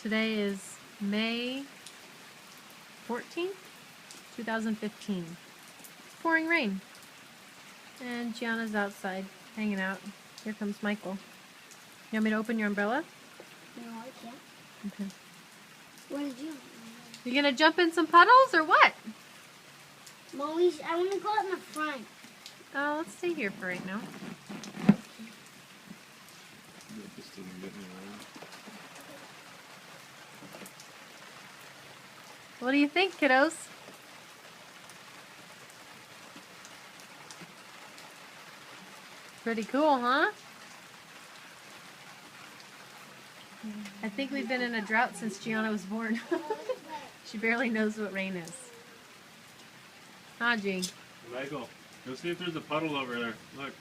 Today is May 14th, 2015. Pouring rain. And Gianna's outside hanging out. Here comes Michael. You want me to open your umbrella? No, I can't. Okay. What did you? You gonna jump in some puddles or what? Molly, I want to go out in the front. Oh, let's stay here for right now. What do you think, kiddos? Pretty cool, huh? I think we've been in a drought since Gianna was born. She barely knows what rain is. Huh, G? Michael, go see if there's a puddle over there. Look.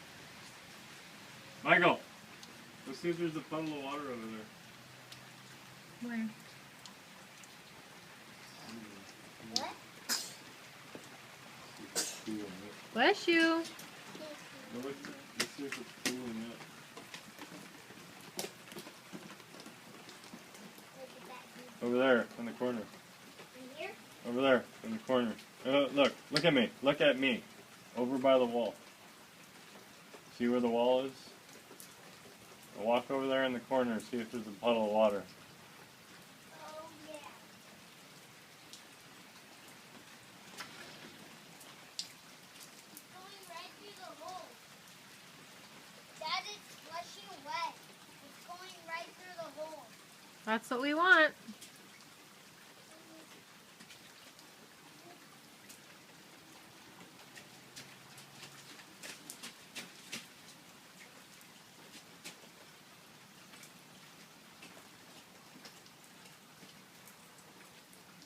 Michael, go see if there's a puddle of water over there. Where? What? Bless you. Let's see if it's cooling yet. Over there, in the corner. In here? Over there, in the corner. Look at me. Look at me. Over by the wall. See where the wall is? I'll walk over there in the corner and see if there's a puddle of water. Oh, yeah. It's going right through the hole. Dad, it's flushing wet. It's going right through the hole. That's what we want.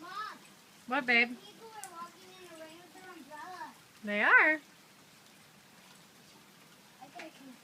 Mom, What, babe? people are walking in the rain with their umbrella. They are. I gotta come.